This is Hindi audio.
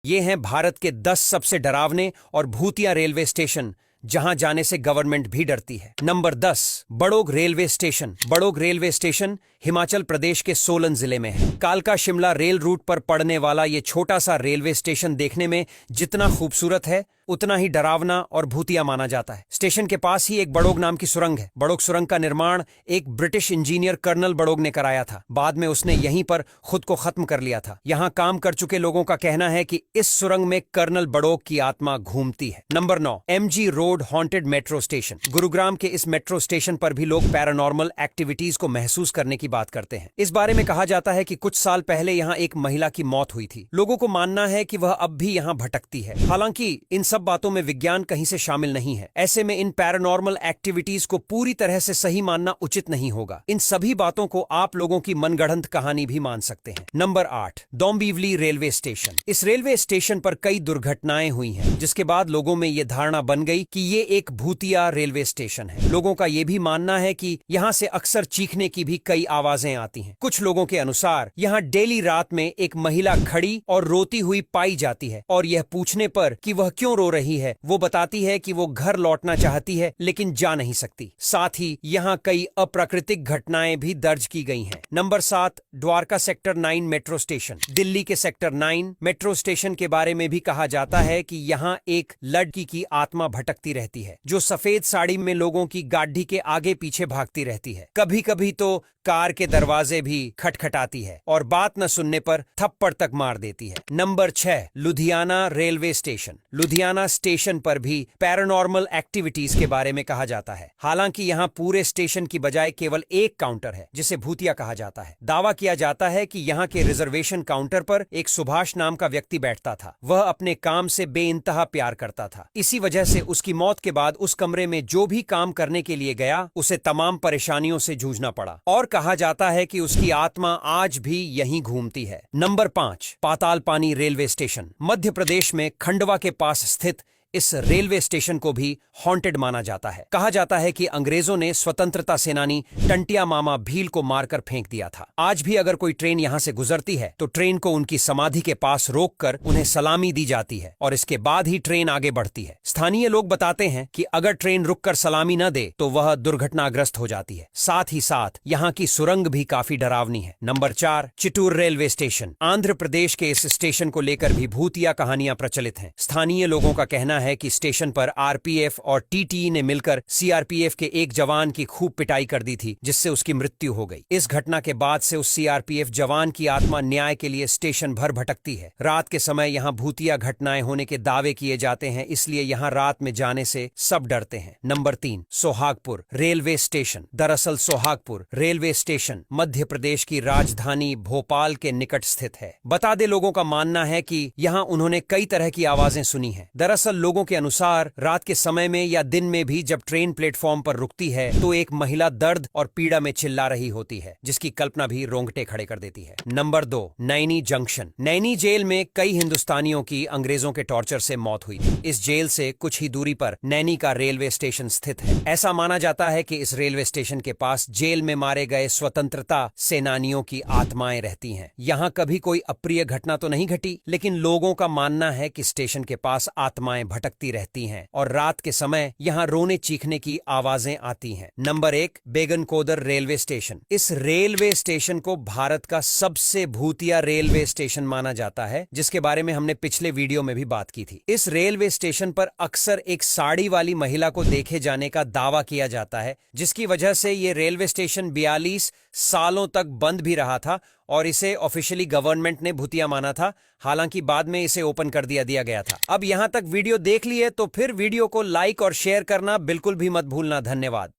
ये हैं भारत के 10 सबसे डरावने और भूतिया रेलवे स्टेशन जहां जाने से गवर्नमेंट भी डरती है। Number 10, Barog railway station. Barog railway station Himachal Pradesh के सोलन जिले में है। कालका शिमला रेल रूट पर पड़ने वाला ये छोटा सा रेलवे स्टेशन देखने में जितना खूबसूरत है उतना ही डरावना और भूतिया माना जाता है। स्टेशन के पास ही एक बड़ोग नाम की सुरंग है। बड़ोग सुरंग का निर्माण एक ब्रिटिश इंजीनियर कर्नल बड़ोग ने कराया था। बाद में उसने यहीं पर खुद को खत्म कर लिया था। यहाँ काम कर चुके लोगों का कहना है कि इस सुरंग में कर्नल बड़ोग की आत्मा घूमती है। Number 9, MG road haunted metro station. Gurugram के इस मेट्रो स्टेशन पर भी लोग पैरानॉर्मल एक्टिविटीज को महसूस करने की बात करते हैं। इस बारे में कहा जाता है कि कुछ साल पहले यहाँ एक महिला की मौत हुई थी। लोगों को मानना है कि वह अब भी यहाँ भटकती है। हालांकि इन सब बातों में विज्ञान कहीं से शामिल नहीं है। ऐसे में इन पैरानॉर्मल एक्टिविटीज को पूरी तरह से सही मानना उचित नहीं होगा। इन सभी बातों को आप लोगों की मनगढ़ंत कहानी भी मान सकते हैं। Number 8, Dombivli railway station. इस रेलवे स्टेशन पर कई दुर्घटनाएं हुई हैं, जिसके बाद लोगों में यह धारणा बन गई कि ये एक भूतिया रेलवे स्टेशन है। लोगों का यह भी मानना है कि यहाँ से अक्सर चीखने की भी कई आवाजें आती हैं। कुछ लोगों के अनुसार यहाँ डेली रात में एक महिला खड़ी और रोती हुई पाई जाती है, और यह पूछने पर कि वह क्यों रो रही है, वो बताती है कि वो घर लौटना चाहती है लेकिन जा नहीं सकती। साथ ही यहाँ कई अप्राकृतिक घटनाएं भी दर्ज की गई हैं। Number 7, Dwarka sector 9 metro station. Delhi के सेक्टर 9 मेट्रो स्टेशन के बारे में भी कहा जाता है कि यहाँ एक लड़की की आत्मा भटकती रहती है, जो सफेद साड़ी में लोगों की गाड़ी के आगे पीछे भागती रहती है। कभी कभी तो कार के दरवाजे भी खटखटाती है और बात न सुनने पर थप्पड़ तक मार देती है। Number 6, Ludhiana railway station. Ludhiana station पर भी पैरानॉर्मल एक्टिविटीज के बारे में कहा जाता है। हालांकि यहाँ पूरे स्टेशन की बजाय केवल एक काउंटर है जिसे भूतिया कहा जाता है। दावा किया जाता है कि यहाँ के रिजर्वेशन काउंटर पर एक सुभाष नाम का व्यक्ति बैठता था। वह अपने काम से बेइंतहा प्यार करता था। इसी वजह से उसकी मौत के बाद उस कमरे में जो भी काम करने के लिए गया उसे तमाम परेशानियों से जूझना पड़ा, और कहा जाता है कि उसकी आत्मा आज भी यहीं घूमती है। Number 5, Patalpani railway station. Madhya Pradesh में खंडवा के पास स्थित इस रेलवे स्टेशन को भी हॉन्टेड माना जाता है। कहा जाता है कि अंग्रेजों ने स्वतंत्रता सेनानी टंटिया मामा भील को मारकर फेंक दिया था। आज भी अगर कोई ट्रेन यहाँ से गुजरती है तो ट्रेन को उनकी समाधि के पास रोककर उन्हें सलामी दी जाती है, और इसके बाद ही ट्रेन आगे बढ़ती है। स्थानीय लोग बताते हैं कि अगर ट्रेन रुककर सलामी न दे तो वह दुर्घटनाग्रस्त हो जाती है। साथ ही साथ यहाँ की सुरंग भी काफी डरावनी है। Number 4, Chittoor railway station. Andhra Pradesh के इस स्टेशन को लेकर भी भूतिया कहानियां प्रचलित हैं। स्थानीय लोगों का कहना है कि स्टेशन पर आरपीएफ और टीटीई ने मिलकर सीआरपीएफ के एक जवान की खूब पिटाई कर दी थी, जिससे उसकी मृत्यु हो गई। इस घटना के बाद से उस सीआरपीएफ जवान की आत्मा न्याय के लिए स्टेशन भर भटकती है। रात के समय यहाँ भूतिया घटनाएं होने के दावे किए जाते हैं, इसलिए यहाँ रात में जाने से सब डरते हैं। Number 3, Sohagpur railway station. दरअसल सोहागपुर रेलवे स्टेशन मध्य प्रदेश की राजधानी भोपाल के निकट स्थित है। बता दे, लोगों का मानना है कि यहाँ उन्होंने कई तरह की आवाजें सुनी हैं। दरअसल लोगों के अनुसार रात के समय में या दिन में भी जब ट्रेन प्लेटफॉर्म पर रुकती है तो एक महिला दर्द और पीड़ा में चिल्ला रही होती है, जिसकी कल्पना भी रोंगटे खड़े कर देती है। Number 2, Naini junction. Naini jail में कई हिंदुस्तानियों की अंग्रेजों के टॉर्चर से मौत हुई थी। इस जेल से कुछ ही दूरी पर नैनी का रेलवे स्टेशन स्थित है। ऐसा माना जाता है कि इस रेलवे स्टेशन के पास जेल में मारे गए स्वतंत्रता सेनानियों की आत्माएं रहती हैं। यहाँ कभी कोई अप्रिय घटना तो नहीं घटी, लेकिन लोगों का मानना है कि स्टेशन के पास आत्माएं भटकती रहती हैं और रात के समय यहाँ रोने चीखने की आवाजें आती हैं। Number 1, Begunkodar railway station. इस रेलवे स्टेशन को भारत का सबसे भूतिया रेलवे स्टेशन माना जाता है, जिसके बारे में हमने पिछले वीडियो में भी बात की थी। इस रेलवे स्टेशन पर अक्सर एक साड़ी वाली महिला को देखे जाने का दावा किया जाता है, जिसकी वजह से ये रेलवे स्टेशन 42 सालों तक बंद भी रहा था और इसे ऑफिशियली गवर्नमेंट ने भूतिया माना था। हालांकि बाद में इसे ओपन कर दिया गया था। अब यहां तक वीडियो देख लिए तो फिर वीडियो को लाइक और शेयर करना बिल्कुल भी मत भूलना। धन्यवाद।